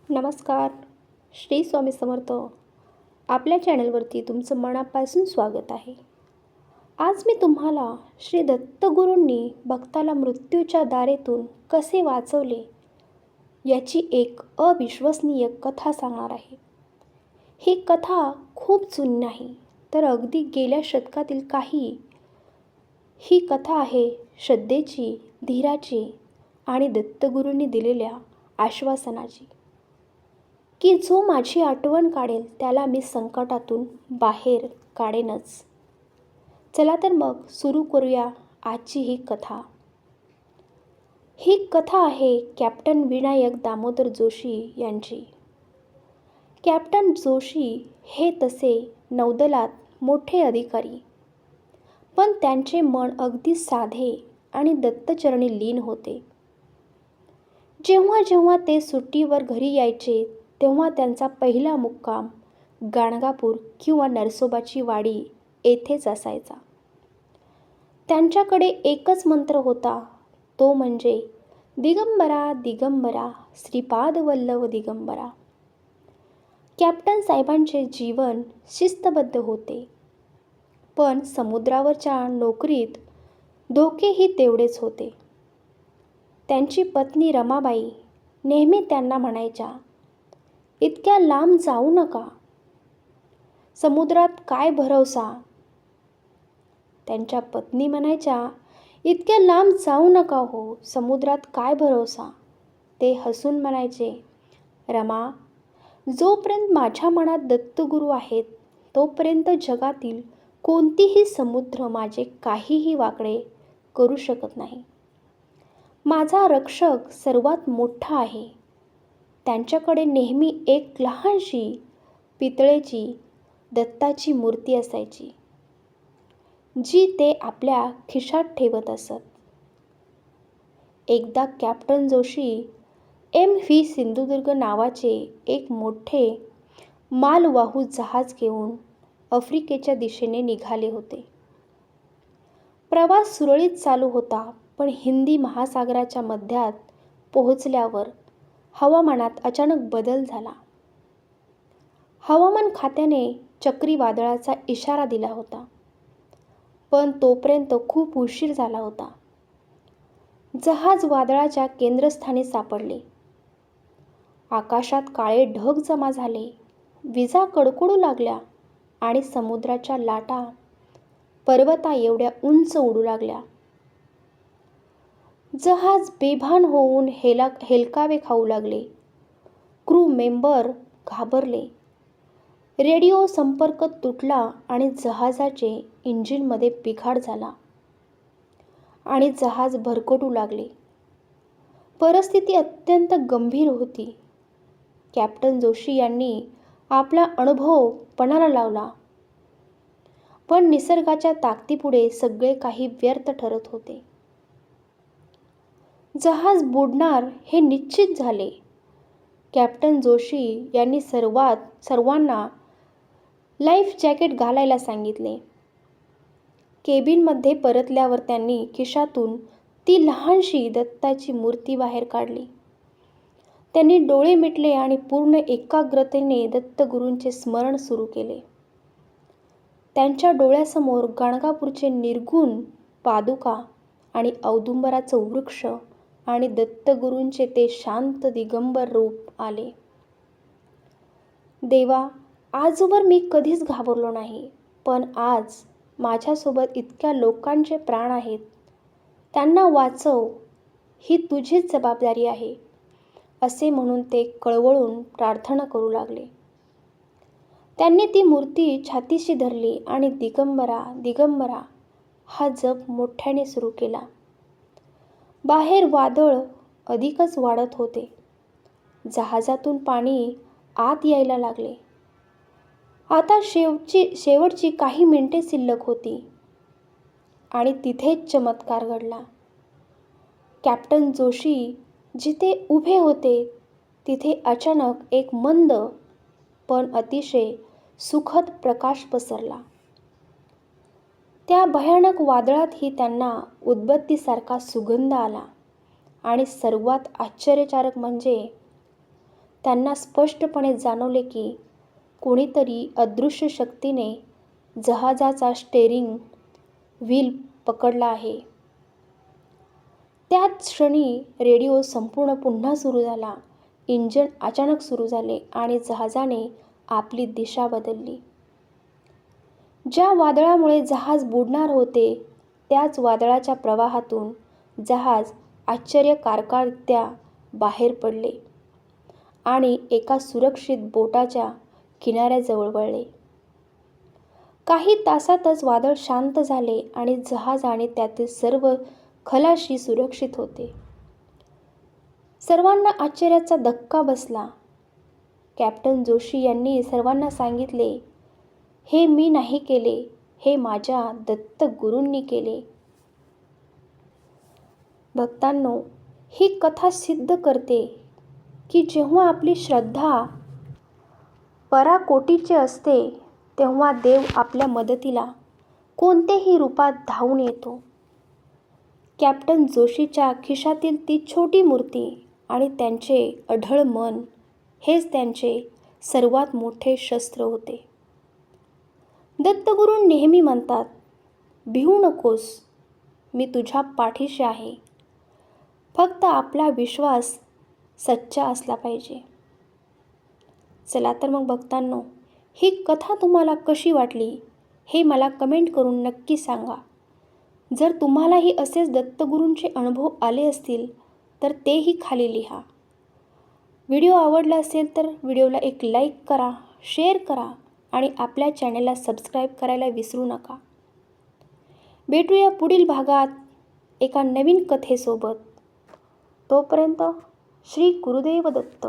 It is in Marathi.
नमस्कार. श्री स्वामी समर्थ. आपल्या चॅनलवरती तुमचं मनापासून स्वागत आहे. आज मी तुम्हाला श्री दत्तगुरूंनी भक्ताला मृत्यूच्या दारेतून कसे वाचवले याची एक अविश्वसनीय कथा सांगणार आहे. ही कथा खूप जुनी नाही, तर अगदी गेल्या शतकातील काही. ही कथा आहे श्रद्धेची, धीराची आणि दत्तगुरूंनी दिलेल्या आश्वासनाची, की जो माझी आठवण काढेल त्याला मी संकटातून बाहेर काढेनच. चला तर मग सुरू करूया आजची ही कथा. ही कथा आहे कॅप्टन विनायक दामोदर जोशी यांची. कॅप्टन जोशी हे तसे नौदलात मोठे अधिकारी, पण त्यांचे मन अगदी साधे आणि दत्तचरणी लीन होते. जेव्हा जेव्हा ते सुट्टीवर घरी यायचे तेव्हा त्यांचा पहिला मुक्काम गाणगापूर किंवा नरसोबाची वाडी येथेच असायचा. त्यांच्याकडे एकच मंत्र होता, तो म्हणजे दिगंबरा दिगंबरा श्रीपाद वल्लभ दिगंबरा. कॅप्टन साहेबांचे जीवन शिस्तबद्ध होते, पण समुद्रावरच्या नोकरीत धोकेही तेवढेच होते. त्यांची पत्नी रमाबाई नेहमी त्यांना म्हणायच्या, इतक्या लांब जाऊ नका, समुद्रात काय भरवसा. त्यांच्या पत्नी म्हणायच्या, इतक्या लांब जाऊ नका हो, समुद्रात काय भरवसा. ते हसून म्हणायचे, रमा, जोपर्यंत माझ्या मनात दत्तगुरू आहेत तोपर्यंत जगातील कोणतीही समुद्र माझे काहीही वाकडे करू शकत नाही. माझा रक्षक सर्वात मोठा आहे. त्यांच्याकडे नेहमी एक लहानशी पितळेची दत्ताची मूर्ती असायची, जी ते आपल्या खिशात ठेवत असत. एकदा कॅप्टन जोशी MV सिंधुदुर्ग नावाचे एक मोठे मालवाहू जहाज घेऊन आफ्रिकेच्या दिशेने निघाले होते. प्रवास सुरळीत चालू होता, पण हिंदी महासागराच्या मध्यात पोहोचल्यावर हवामानात अचानक बदल झाला. हवामान खात्याने चक्रीवादळाचा इशारा दिला होता, पण तोपर्यंत खूप उशीर झाला होता. जहाज वादळाच्या केंद्रस्थानी सापडले. आकाशात काळे ढग जमा झाले, विजा कडकडू लागल्या आणि समुद्राच्या लाटा पर्वता एवढ्या उंच उडू लागल्या. जहाज बेभान होऊन हेलकावे खाऊ लागले. क्रू मेंबर घाबरले. रेडिओ संपर्क तुटला आणि जहाजाचे इंजिनमध्ये बिघाड झाला आणि जहाज भरकटू लागले. परिस्थिती अत्यंत गंभीर होती. कॅप्टन जोशी यांनी आपला अनुभव पणाला लावला, पण निसर्गाच्या ताकदीपुढे सगळे काही व्यर्थ ठरत होते. जहाज बुडणार हे निश्चित झाले. कॅप्टन जोशी यांनी सर्वांना लाईफ जॅकेट घालायला सांगितले. केबिनमध्ये परतल्यावर त्यांनी खिशातून ती लहानशी दत्ताची मूर्ती बाहेर काढली. त्यांनी डोळे मिटले आणि पूर्ण एकाग्रतेने दत्तगुरूंचे स्मरण सुरू केले. त्यांच्या डोळ्यासमोर गाणगापूरचे निर्गुण पादुका आणि औदुंबराचं वृक्ष आणि दत्तगुरूंचे ते शांत दिगंबर रूप आले. देवा, आजवर मी कधीच घाबरलो नाही, पण आज माझ्यासोबत इतक्या लोकांचे प्राण आहेत, त्यांना वाचव, ही तुझीच जबाबदारी आहे, असे म्हणून ते कळवळून प्रार्थना करू लागले. त्यांनी ती मूर्ती छातीशी धरली आणि दिगंबरा दिगंबरा हा जप मोठ्याने सुरू केला. बाहेर वादळ अधिकच वाढत होते. जहाजातून पाणी आत यायला लागले. आता शेवटची काही मिनिटे शिल्लक होती आणि तिथेच चमत्कार घडला. कॅप्टन जोशी जिथे उभे होते तिथे अचानक एक मंद पण अतिशय सुखद प्रकाश पसरला. त्या भयानक वादळातही त्यांना उदबत्तीसारखा सुगंध आला आणि सर्वात आश्चर्यकारक म्हणजे त्यांना स्पष्टपणे जाणवले की कोणीतरी अदृश्य शक्तीने जहाजाचा स्टेअरिंग व्हील पकडला आहे. त्याच क्षणी रेडिओ संपूर्ण पुन्हा सुरू झाला. इंजिन अचानक सुरू झाले आणि जहाजाने आपली दिशा बदलली. ज्या वादळामुळे जहाज बुडणार होते त्याच वादळाच्या प्रवाहातून जहाज आश्चर्यकारकरित्या बाहेर पडले आणि एका सुरक्षित बोटाच्या किनाऱ्याजवळ वळले. काही तासातच वादळ शांत झाले आणि जहाज आणि त्यातील सर्व खलाशी सुरक्षित होते. सर्वांना आश्चर्याचा धक्का बसला. कॅप्टन जोशी यांनी सर्वांना सांगितले, "हे मी नाही केले, हे माझ्या दत्तगुरूंनी केले." भक्तांनो, ही कथा सिद्ध करते की जेव्हा आपली श्रद्धा पराकोटीची असते तेव्हा देव आपल्या मदतीला कोणत्याही रूपात धावून येतो. कॅप्टन जोशीच्या खिशातील ती छोटी मूर्ती आणि त्यांचे अढळ मन हेच त्यांचे सर्वात मोठे शस्त्र होते. दत्तगुरू नेहमी म्हणतात, "भिवू नकोस, मी तुझ्या पाठीशी आहे. फक्त आपला विश्वास सच्चा असला पाहिजे." चला तर मग भक्तांनो, ही कथा तुम्हाला कशी वाटली हे मला कमेंट करून नक्की सांगा. जर तुम्हालाही असेच दत्तगुरूंचे अनुभव आले असतील तर तेही खाली लिहा. व्हिडिओ आवडला असेल तर व्हिडिओला एक लाईक करा, शेअर करा आणि आपल्या चॅनलला सबस्क्राईब करायला विसरू नका. भेटूया पुढील भागात एका नवीन कथेसोबत. तोपर्यंत श्री गुरुदेव दत्त.